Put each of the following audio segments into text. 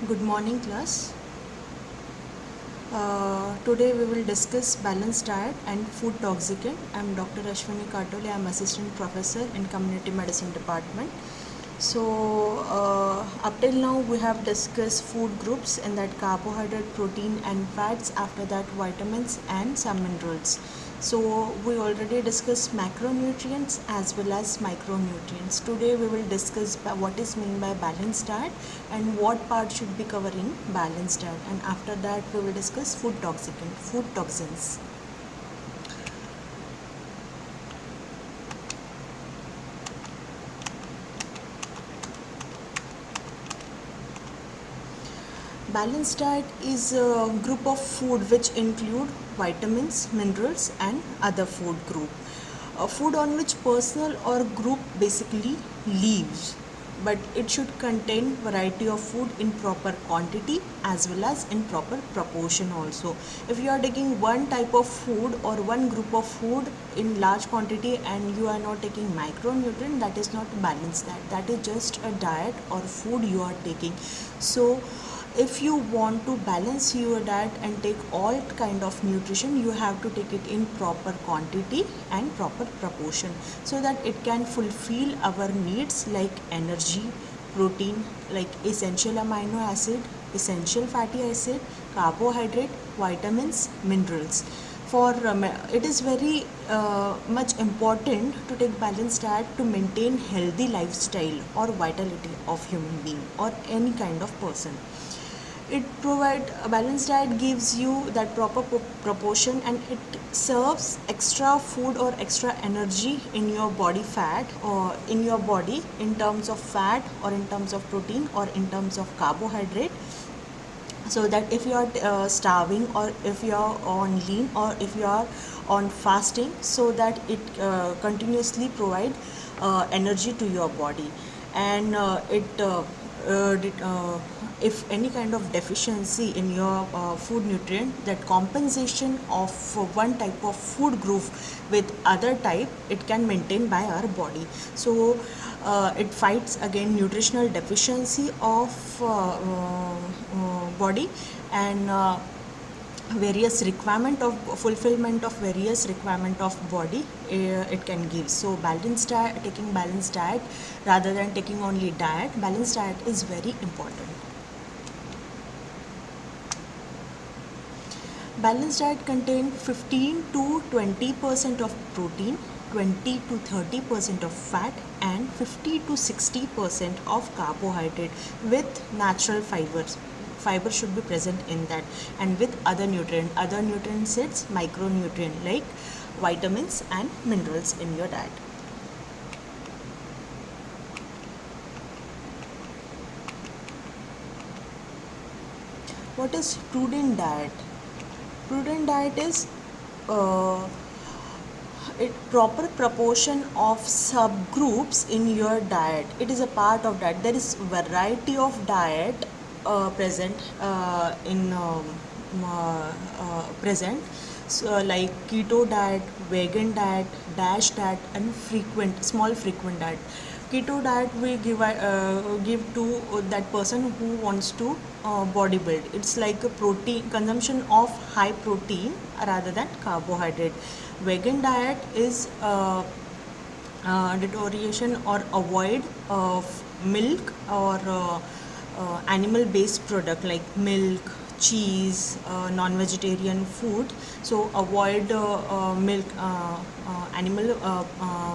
Good morning, class. Today we will discuss balanced diet and food toxicant. I am Dr. Ashwini Katole. I am assistant professor in community medicine department. Up till now we have discussed food groups, and that carbohydrate, protein and fats, after that vitamins and some minerals. So we already discussed macronutrients as well as micronutrients. Today we will discuss what is meant by balanced diet and what part should be covered in balanced diet, and after that we will discuss food toxicant, food toxins. Balanced diet is a group of food which include vitamins, minerals and other food group. Food on which personal or group basically lives, but it should contain variety of food in proper quantity as well as in proper proportion also. If you are taking one type of food or one group of food in large quantity and you are not taking micronutrient, that is not balanced diet. That is just a diet or food you are taking. So if you want to balance your diet and take all kind of nutrition, you have to take it in proper quantity and proper proportion, so that it can fulfill our needs like energy, protein, like essential amino acid, essential fatty acid, carbohydrate, vitamins, minerals. It is very much important to take balanced diet to maintain healthy lifestyle or vitality of human being or any kind of person. It provide a balanced diet gives you that proper proportion, and it serves extra food or extra energy in your body fat or in your body in terms of fat or in terms of protein or in terms of carbohydrate, so that if you are starving or if you are on lean or if you are on fasting, so that it continuously provide energy to your body. And if any kind of deficiency in your food nutrient, that compensation of one type of food group with other type, it can maintain by our body. So it fights against nutritional deficiency of body, and various requirement of fulfillment of various requirement of body it can give. So balanced diet, taking balanced diet rather than taking only diet, balanced diet is very important. Balanced diet contain 15 to 20% of protein, 20 to 30% of fat and 50 to 60% of carbohydrate with natural fibers. Fiber should be present in that, and with other nutrients it's micronutrient like vitamins and minerals in your diet. What is prudent diet? Prudent diet is proper proportion of subgroups in your diet. It is a part of diet. There is variety of diet present in present, so like keto diet, vegan diet, dash diet and small frequent diet. Keto diet we give to that person who wants to body build. It's like a protein consumption of high protein rather than carbohydrate. Vegan diet is deterioration or avoid of milk or animal based product like milk, cheese, non-vegetarian food. So avoid milk, animal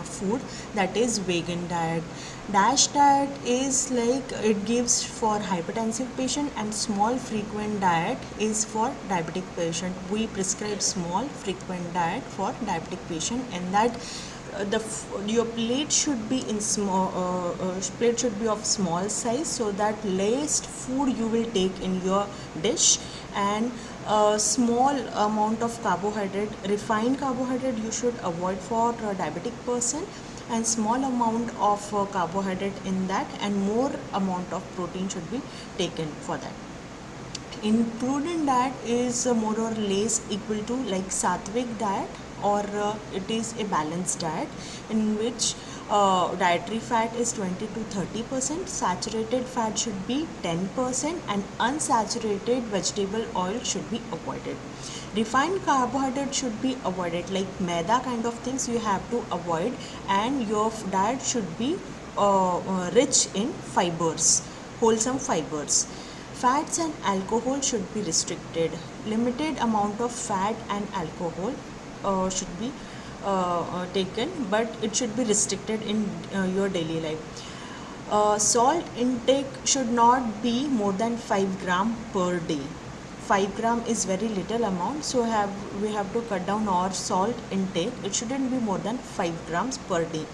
food, that is vegan diet. Dash diet is like it gives for hypertensive patient, and small frequent diet is for diabetic patient. We prescribe small frequent diet for diabetic patient, and that your plate should be in small plate should be of small size, so that least food you will take in your dish, and a small amount of carbohydrate, refined carbohydrate you should avoid for a diabetic person, and small amount of carbohydrate in that, and more amount of protein should be taken for that. In prudent diet is more or less equal to like sattvic diet, or it is a balanced diet in which dietary fat is 20 to 30%, saturated fat should be 10%, and unsaturated vegetable oil should be avoided. Refined carbohydrate should be avoided, like maida kind of things you have to avoid, and your diet should be rich in fibers, wholesome fibers. Fats and alcohol should be restricted. Limited amount of fat and alcohol should be taken, but it should be restricted in your daily life. Salt intake should not be more than 5 gram per day. 5 gram is very little amount, so we have to cut down our salt intake. It shouldn't be more than 5 grams per day.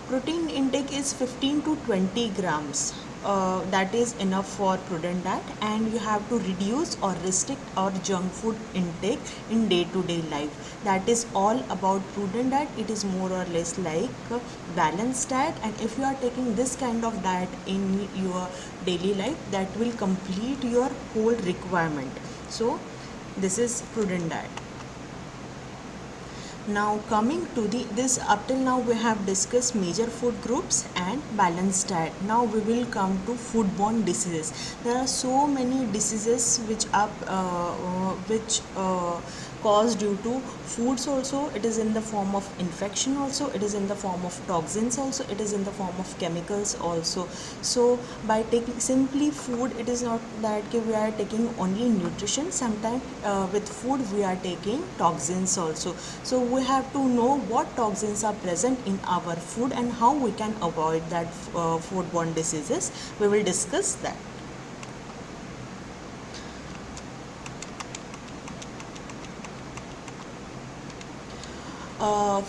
Protein intake is 15 to 20 grams. That is enough for prudent diet, and you have to reduce or restrict our junk food intake in day-to-day life. That is all about prudent diet. It is more or less like a balanced diet, and if you are taking this kind of diet in your daily life, that will complete your whole requirement. So this is prudent diet. Now coming to this, up till now we have discussed major food groups and balanced diet. Now we will come to foodborne diseases. There are so many diseases which caused due to foods also. It is in the form of infection also, it is in the form of toxins also, it is in the form of chemicals also. So by taking simply food, it is not that we are taking only nutrition. Sometimes with food we are taking toxins also. So we have to know what toxins are present in our food and how we can avoid that foodborne diseases. We will discuss that.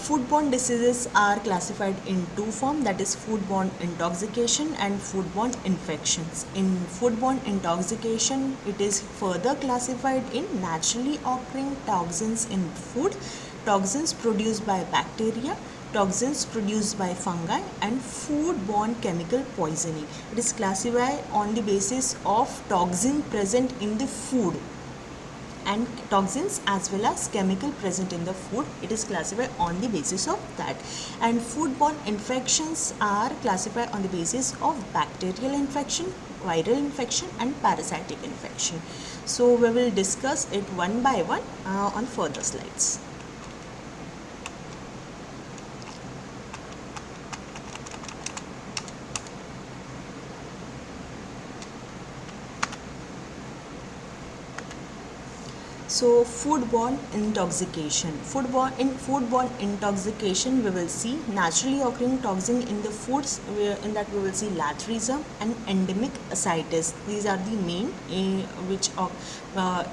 Foodborne diseases are classified in two forms, that is foodborne intoxication and foodborne infections. In foodborne intoxication, it is further classified in naturally occurring toxins in food, toxins produced by bacteria, toxins produced by fungi, and foodborne chemical poisoning. It is classified on the basis of toxin present in the food and toxins as well as chemical present in the food. It is classified on the basis of that. And foodborne infections are classified on the basis of bacterial infection, viral infection, and parasitic infection. So we will discuss it one by one on further slides. So foodborne intoxication. In foodborne intoxication, we will see naturally occurring toxin in the foods. In that we will see latrygism and endemic ascites. These are the main which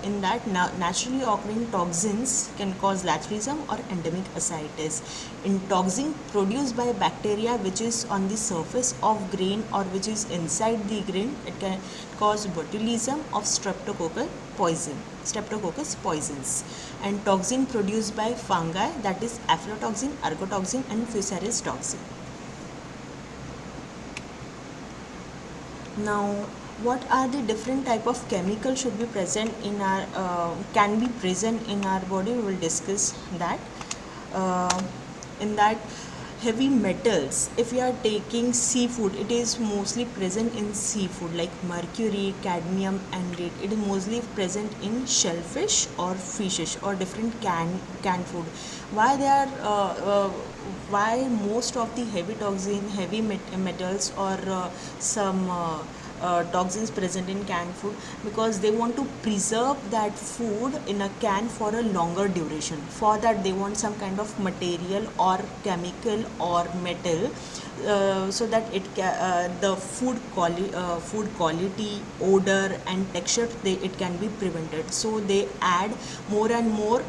in that naturally occurring toxins can cause latrygism or endemic ascites. In toxin produced by bacteria which is on the surface of grain or which is inside the grain, it can cause botulism of streptococcus poisons. And toxin produced by fungi, that is aflatoxin, ergotoxin, and fusarious toxin. Now, what are the different type of chemicals should be present in our can be present in our body? We will discuss that. In that, heavy metals, if you are taking seafood, it is mostly present in seafood like mercury, cadmium, and lead. It is mostly present in shellfish or fishes or different canned food. Why most of the heavy toxin, heavy metals, or some toxins present in canned food? Because they want to preserve that food in a can for a longer duration. For that they want some kind of material or chemical or metal so that the food quality, odor, and texture, it can be prevented. So they add more and more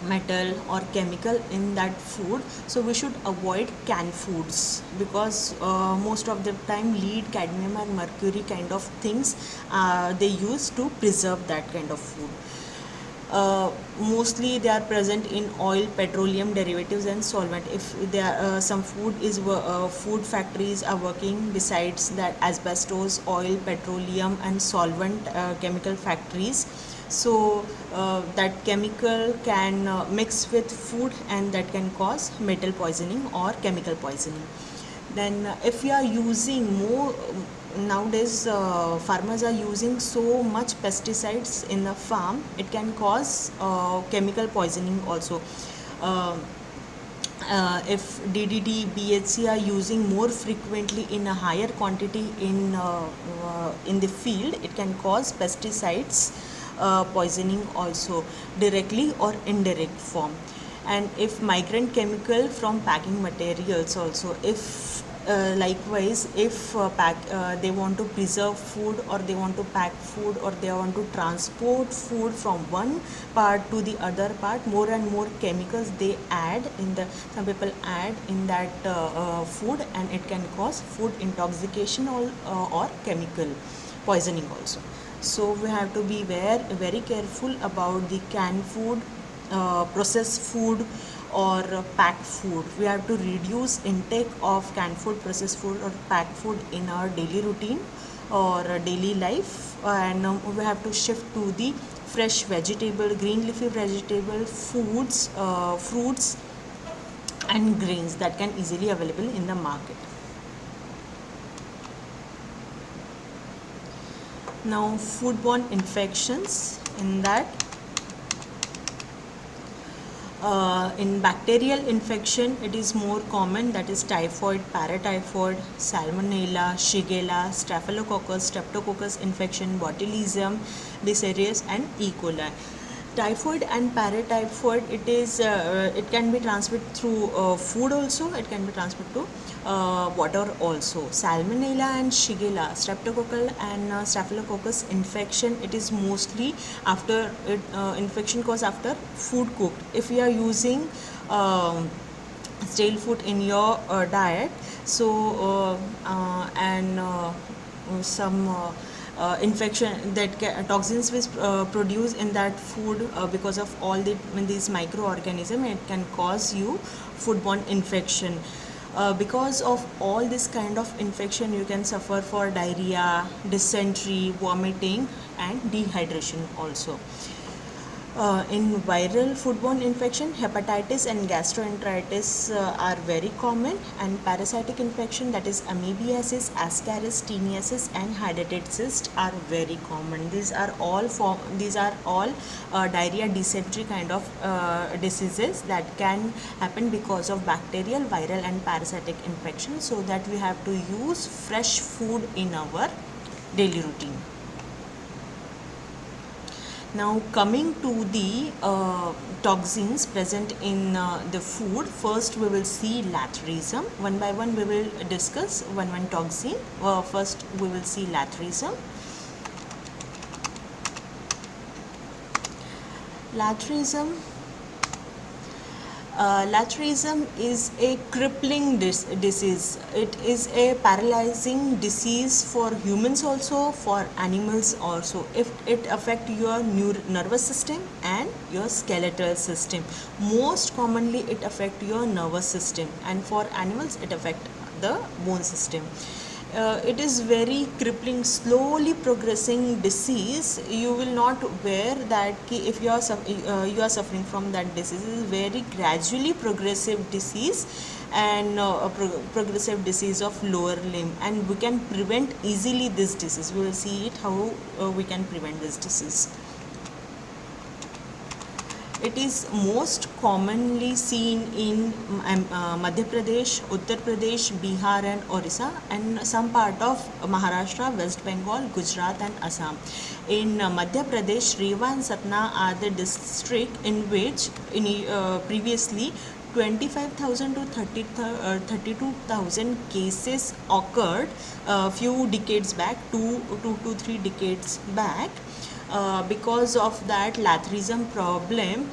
metal or chemical in that food. So we should avoid canned foods because most of the time lead, cadmium, and mercury kind of things they use to preserve that kind of food. Mostly they are present in oil, petroleum derivatives, and solvent. If there are some food factories are working besides that, asbestos, oil, petroleum, and solvent chemical factories, so that chemical can mix with food and that can cause metal poisoning or chemical poisoning. Then if you are using more, nowadays farmers are using so much pesticides in the farm, it can cause chemical poisoning also. uh, if DDT, BHC are using more frequently in a higher quantity in the field, it can cause pesticides poisoning also, directly or indirect form. And if migrant chemical from packing materials also, if likewise, if they want to preserve food, or they want to pack food, or they want to transport food from one part to the other part, more and more chemicals they add in the, some people add in that food, and it can cause food intoxication or chemical poisoning also. So we have to be very careful about the canned food, processed food, or packed food. We have to reduce intake of canned food, processed food, or packed food in our daily routine or daily life, and we have to shift to the fresh vegetable, green leafy vegetable, foods, fruits, and grains that can easily available in the market. Now, foodborne infections, in that in bacterial infection, it is more common, that is typhoid, paratyphoid, salmonella, shigella, staphylococcus, streptococcus infection, botulism, Biserius, and E. coli. Typhoid and paratyphoid, it can be transmitted through food also, it can be transmitted to water also. Salmonella and Shigella, streptococcal and staphylococcus infection, it is mostly after infection caused after food cooked. If you are using stale food in your diet, so and some infection, that toxins which produce in that food because of all these microorganisms, it can cause you foodborne infection. Because of all this kind of infection, you can suffer for diarrhea, dysentery, vomiting, and dehydration also. In viral foodborne infection, hepatitis and gastroenteritis are very common, and parasitic infection, that is amoebiasis, ascaris, teniasis, and hydatid cyst, are very common. These are all diarrhea, dysentery kind of diseases that can happen because of bacterial, viral, and parasitic infection. So that we have to use fresh food in our daily routine. Now, coming to the toxins present in the food, first we will see lathrism. One by one we will discuss one toxin. First we will see lathrism. Lathrism is a crippling disease. It is a paralyzing disease for humans also, for animals also. If it affects your nervous system and your skeletal system, most commonly it affects your nervous system, and for animals it affects the bone system. It is very crippling, slowly progressing disease. You will not aware that if you are suffering from that disease. It is very gradually progressive disease, and progressive disease of lower limb, and we can prevent easily this disease. We will see it how we can prevent this disease. It is most commonly seen in Madhya Pradesh, Uttar Pradesh, Bihar, and Orissa, and some part of Maharashtra, West Bengal, Gujarat, and Assam. In Madhya Pradesh, Rewa and Satna are the district in which previously 25,000 to 32,000 cases occurred few decades back, 2 to 3 decades back. Because of that, lathrism problem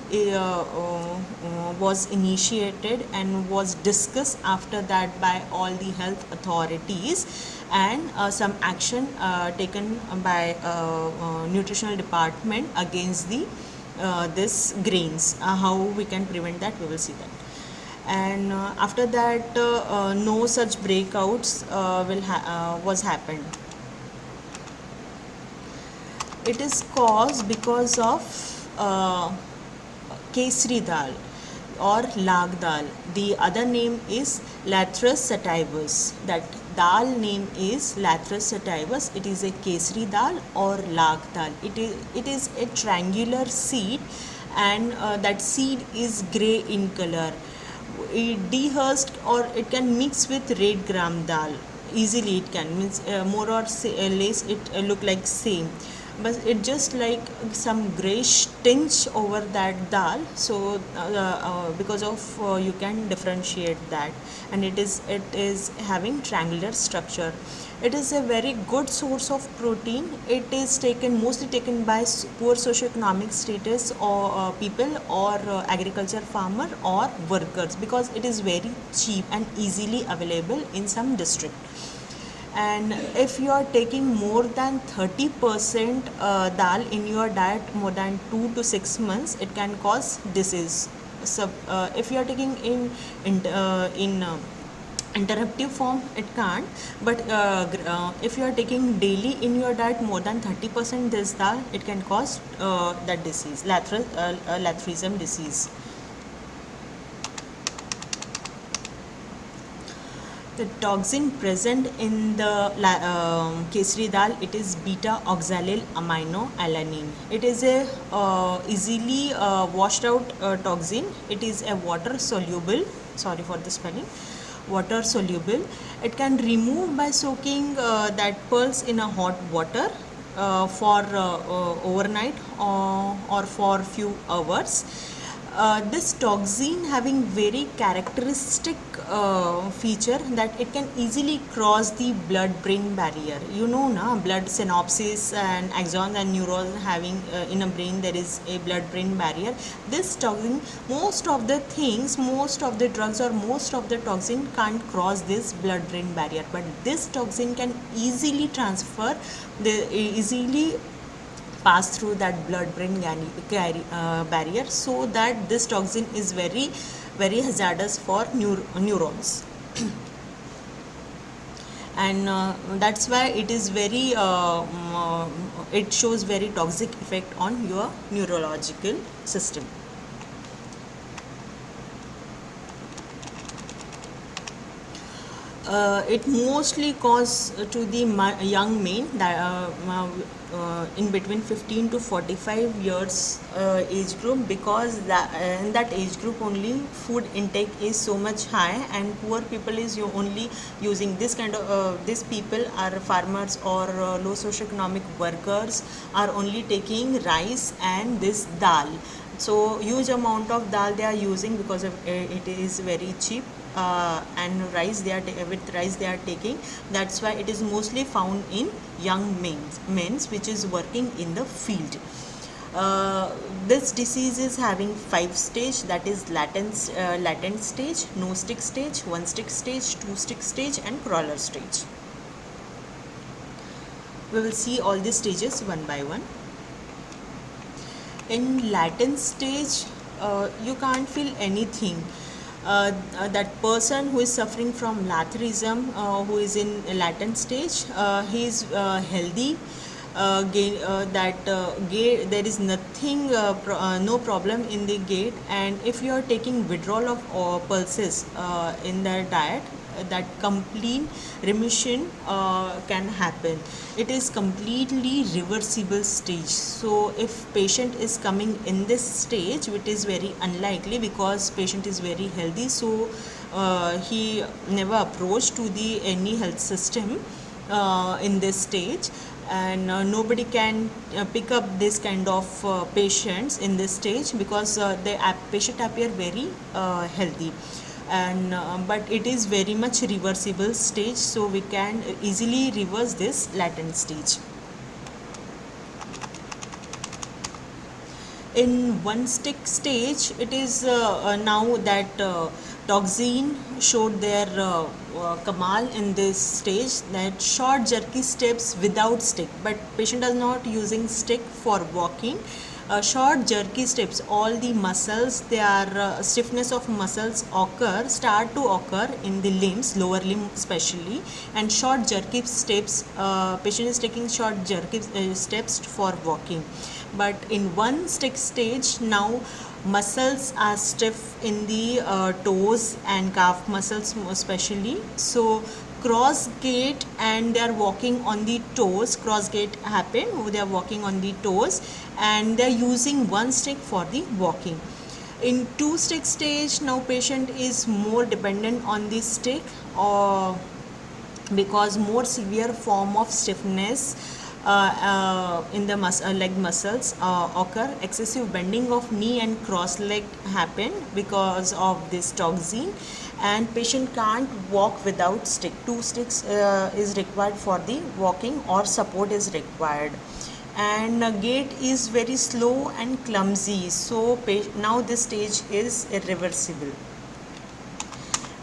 was initiated and was discussed after that by all the health authorities, and some action taken by nutritional department against the this grains. How we can prevent that, we will see that. And after that, no such breakouts was happened. It is caused because of kesri dal or lag dal. The other name is Lathyrus sativus. That dal name is Lathyrus sativus. It is a kesari dal or lag dal. It is a triangular seed, and that seed is gray in color. It dehusked, or it can mix with red gram dal easily. It can means more or less it look like same, but it just like some grayish tinge over that dal. So because of you can differentiate that, and it is having triangular structure. It is a very good source of protein. It is taken mostly taken by poor socioeconomic status or people, or agriculture farmer or workers, because it is very cheap and easily available in some district. And if you are taking more than 30% dal in your diet more than 2 to 6 months, it can cause disease. So if you are taking in interruptive form, it can't, but if you are taking daily in your diet more than 30% this dal, it can cause that disease, Lathrism disease. The toxin present in the kesari dal, it is beta oxalate aminoalanine. It is a easily washed out toxin. It is a water soluble. Sorry for the spelling. Water soluble. It can remove by soaking that pearls in a hot water for overnight, or for few hours. This toxin having very characteristic feature that it can easily cross the blood-brain barrier. You know, na, blood synapses and axons and neurons having in a brain, there is a blood-brain barrier. This toxin, most of the things, most of the drugs or most of the toxin can't cross this blood-brain barrier, but this toxin can easily transfer, easily pass through that blood-brain barrier, so that this toxin is very, very hazardous for neurons. And that's why it is very it shows very toxic effect on your neurological system. It mostly cause to the young men that in between 15 to 45 years age group, because in that age group only food intake is so much high, and poor people is only using this kind of these people are farmers or low socioeconomic workers, are only taking rice and this dal. So huge amount of dal they are using, because of it is very cheap, and rice they are with rice they are taking. That's why it is mostly found in young men which is working in the field. This disease is having 5 stage, that is latent stage, no stick stage, 1 stick stage, 2 stick stage, and crawler stage. We will see all these stages one by one. In latent stage, you can't feel anything. That person who is suffering from Lathrism, who is in latent stage, he is healthy. Gait, there is nothing, no problem in the gait, and if you are taking withdrawal of pulses in their diet, that complete remission can happen. It is completely reversible stage. So if patient is coming in this stage, which is very unlikely because patient is very healthy, so he never approached to the any health system in this stage, and nobody can pick up this kind of patients in this stage, because the patient appear very healthy, and but it is very much reversible stage, so we can easily reverse this latent stage. In 1 stick stage, it is now that toxin showed their kamal in this stage, that short jerky steps without stick, but patient is not using stick for walking. Short jerky steps, all the muscles, their stiffness of muscles start to occur in the limbs, lower limb especially, and short jerky steps, patient is taking short jerky steps for walking. But in 1 stick stage, now muscles are stiff in the toes and calf muscles especially. So cross gait, and they are walking on the toes. Cross gait happen, they are walking on the toes, and they are using one stick for the walking. In two stick stage, now patient is more dependent on the stick, or because more severe form of stiffness in the leg muscles occur. Excessive bending of knee and cross leg happen because of this toxin, and patient can't walk without stick. Two sticks is required for the walking, or support is required. And gait is very slow and clumsy, so now this stage is irreversible.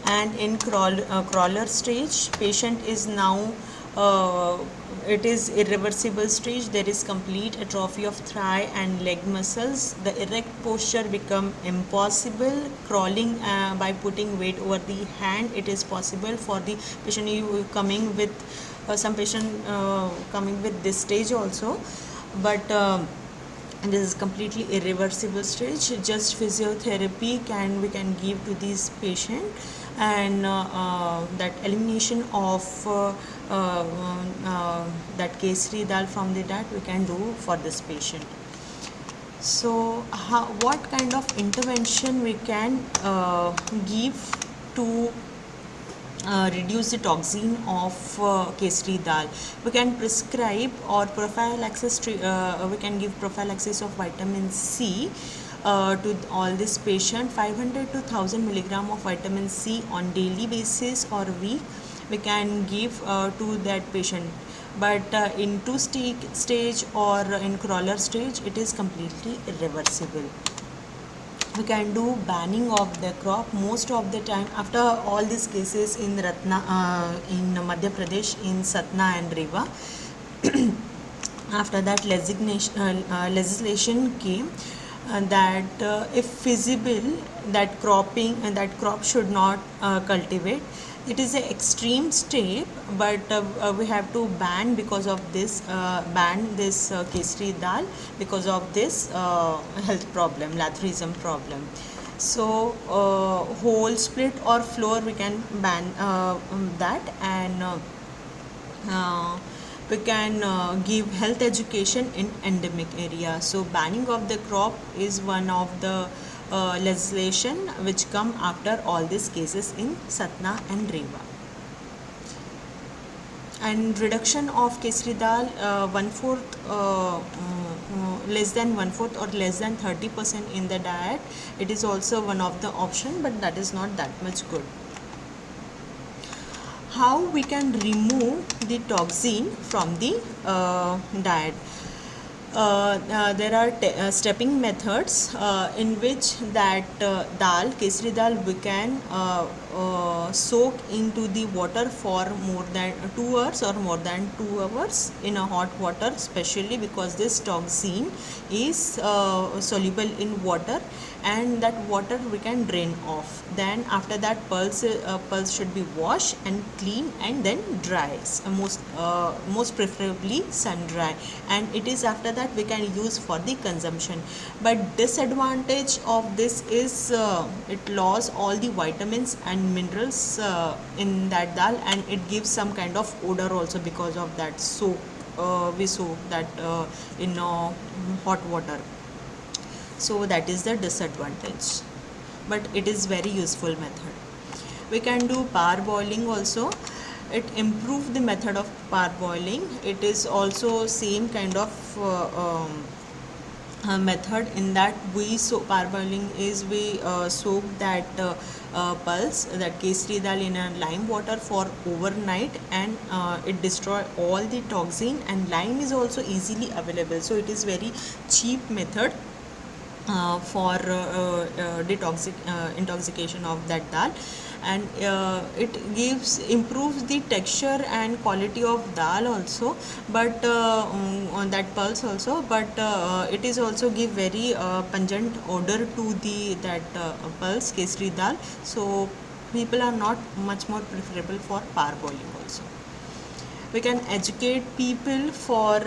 And in crawler stage, patient is now it is irreversible stage. There is complete atrophy of thigh and leg muscles. The erect posture become impossible. Crawling by putting weight over the hand, it is possible for the patient. You coming with some patient coming with this stage also, but and this is completely irreversible stage. Just physiotherapy we can give to this patient, and that elimination of that Kesari dal from the diet we can do for this patient. So what kind of intervention we can give to reduce the toxin of Kesari dal? We can prescribe or prophylaxis. We can give prophylaxis of vitamin C to all this patient. 500 to 1000 milligram of vitamin C on daily basis or week we can give to that patient. But in two stage or in crawler stage, it is completely irreversible. We can do banning of the crop most of the time. After all these cases in in Madhya Pradesh, in Satna and Rewa, after that legislation came that if feasible, that crop should not cultivate. It is an extreme step, but we have to ban because of this Kesari dal, because of this health problem, lathrism problem. So whole split or floor we can ban that, and we can give health education in endemic area. So banning of the crop is one of the legislation which come after all these cases in Satna and Rewa. And reduction of Kesari dal, 1/4 less than 1/4 or less than 30% in the diet, it is also one of the option, but that is not that much good. How we can remove the toxin from the diet? There are stepping methods in which that Kesari dal, we can soak into the water for more than 2 hours or more than 2 hours in a hot water, especially because this toxin is soluble in water, and that water we can drain off. Then after that, pulse should be washed and clean and then dry, most preferably sun dry, and it is after that we can use for the consumption. But disadvantage of this is it loses all the vitamins and minerals in that dal, and it gives some kind of odor also because of that soak. We soak that in hot water. So that is the disadvantage, but it is very useful method. We can do parboiling also. It improves the method of parboiling. It is also same kind of method, in that parboiling is we soak that pulse, that Kesari dal, in a lime water for overnight, and it destroy all the toxin, and lime is also easily available, so it is very cheap method for intoxication of that dal, and it improves the texture and quality of dal also, but on that pulse also, but it is also give very pungent odor to that pulse Kesari dal, so people are not much more preferable for parboiling also. We can educate people for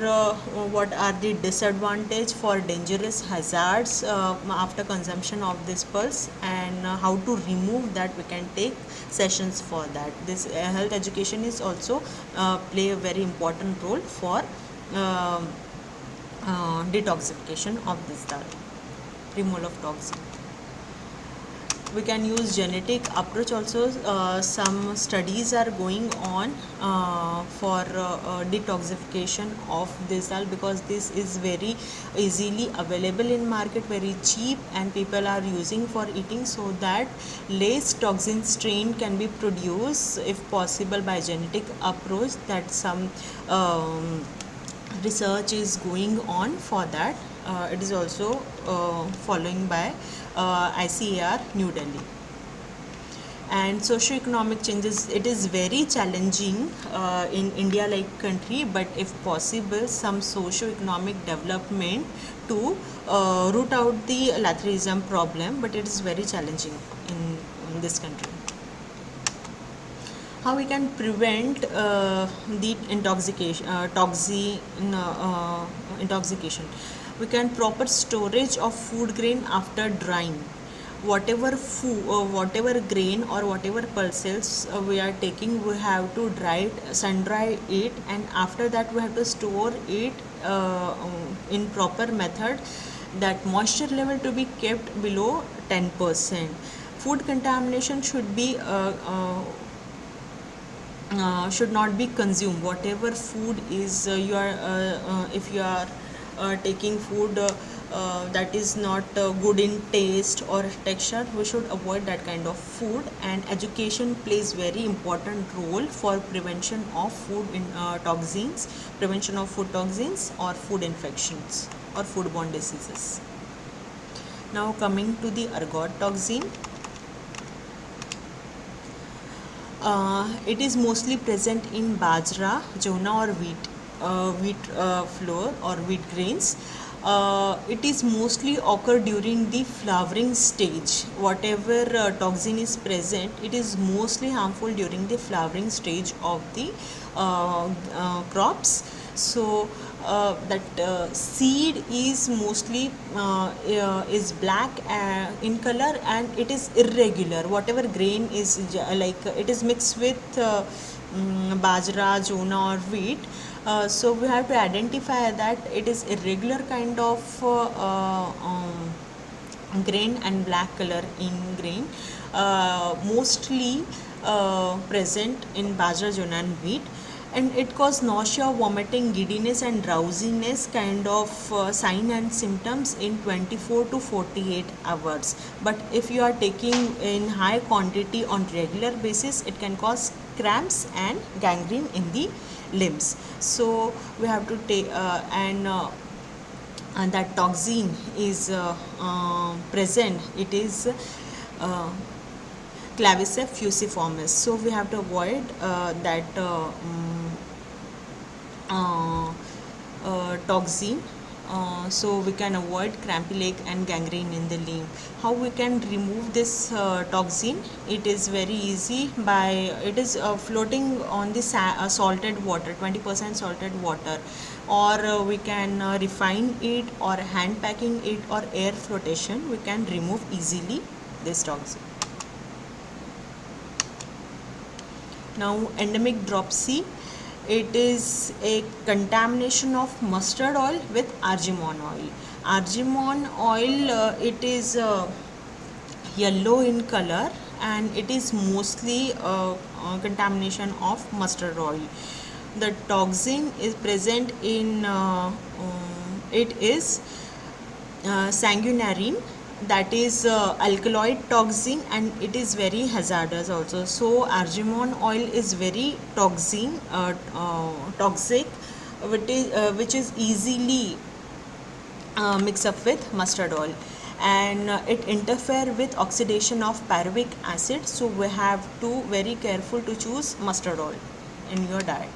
what are the disadvantage for dangerous hazards after consumption of this pulse, and how to remove that. We can take sessions for that. This health education is also play a very important role for detoxification of this dal, removal of toxin. We can use genetic approach also. Some studies are going on for detoxification of this dal, because this is very easily available in market, very cheap, and people are using for eating, so that less toxin strain can be produced if possible by genetic approach. That some research is going on for that. It is also following by ICAR New Delhi. And socio-economic changes, it is very challenging in India like country, but if possible some socio-economic development to root out the laterism problem, but it is very challenging in this country. How we can prevent the intoxication, intoxication? We can proper storage of food grain after drying. Whatever food, whatever grain or whatever pulses we are taking, we have to dry it, sun dry it, and after that we have to store it in proper method. That moisture level to be kept below 10%. Food contamination should be should not be consumed. Whatever food is you are if you are taking food that is not good in taste or texture, we should avoid that kind of food. And education plays very important role for prevention of food toxins, prevention of food toxins or food infections or foodborne diseases. Now coming to the ergot toxin. It is mostly present in bajra, jowna or wheat flour or wheat grains. It is mostly occur during the flowering stage. Whatever toxin is present, it is mostly harmful during the flowering stage of the crops. So that seed is mostly is black in color, and it is irregular. Whatever grain is like it is mixed with bajra, jowna or wheat. So we have to identify that it is irregular kind of grain and black color in grain, mostly present in bajra, jowna and wheat. And it causes nausea, vomiting, giddiness and drowsiness kind of sign and symptoms in 24 to 48 hours. But if you are taking in high quantity on regular basis, it can cause cramps and gangrene in the limbs. So we have to take and that toxin is present. It is Claviceps fusiformis. So we have to avoid that toxin. So we can avoid crampy leg and gangrene in the limb. How we can remove this toxin? It is very easy by it is floating on the salted water, 20% salted water, or we can refine it, or hand packing it, or air flotation. We can remove easily this toxin. Now endemic dropsy. It is a contamination of mustard oil with argemone oil. Argemone oil, it is yellow in color, and it is mostly contamination of mustard oil. The toxin is present in it is sanguinarine, that is alkaloid toxin, and it is very hazardous also. So argemone oil is very toxic, which is easily mixed up with mustard oil, and it interfere with oxidation of pyruvic acid. So we have to very careful to choose mustard oil in your diet.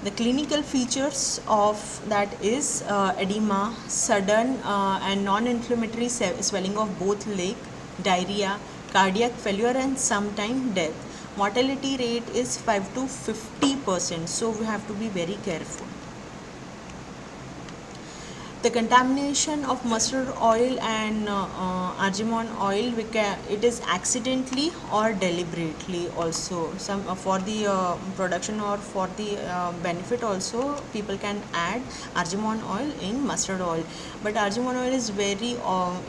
The clinical features of that is edema, sudden and non-inflammatory swelling of both leg, diarrhea, cardiac failure and sometimes death. Mortality rate is 5 to 50% 8%, so we have to be very careful. The contamination of mustard oil and argemone oil, it is accidentally or deliberately also. Some for the production or for the benefit also, people can add argemone oil in mustard oil, but argemone oil is very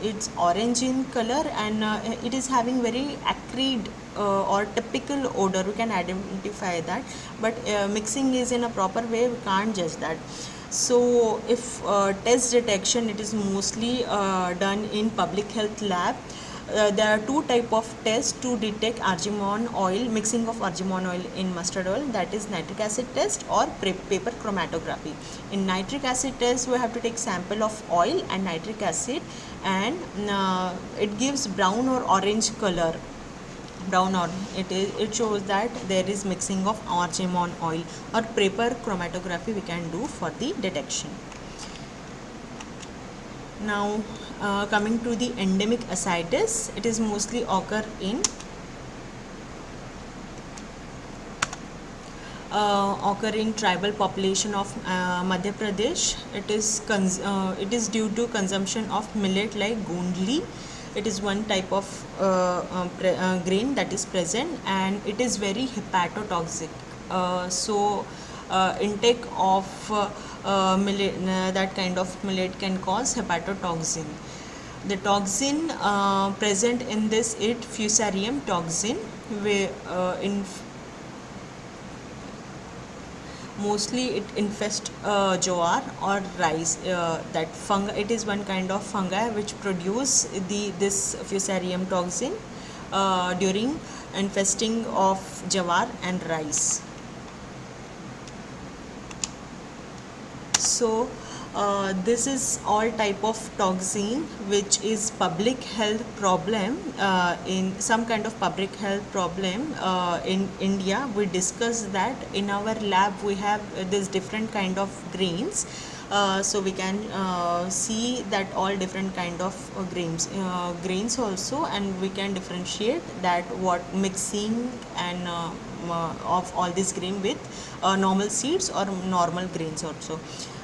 it's orange in color, and it is having very acrid or typical odor. We can identify that, but mixing is in a proper way, we can't judge that. So if test detection, it is mostly done in public health lab. There are two type of tests to detect argemone oil, mixing of argemone oil in mustard oil, that is nitric acid test or paper chromatography. In nitric acid test, we have to take sample of oil and nitric acid, and it gives brown or orange color. Brown or it shows that there is mixing of argemone oil, or paper chromatography we can do for the detection. Now coming to the endemic ascites, it is mostly occur in tribal population of Madhya Pradesh. It is due to consumption of millet like gondli. It is one type of grain that is present, and it is very hepatotoxic. So intake of millet, that kind of millet can cause hepatotoxin. The toxin present in this is fusarium toxin, where mostly it infests jowar or rice. That fungi, it is one kind of fungi which produce this fusarium toxin during infesting of jowar and rice. So this is all type of toxin which is public health problem, in some kind of public health problem in India. We discussed that in our lab we have this different kind of grains, so we can see that all different kind of grains also, and we can differentiate that what mixing and of all this grain with normal seeds or normal grains also.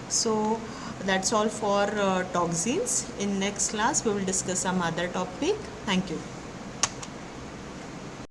So that's all for toxins. In next class we will discuss some other topic. Thank you.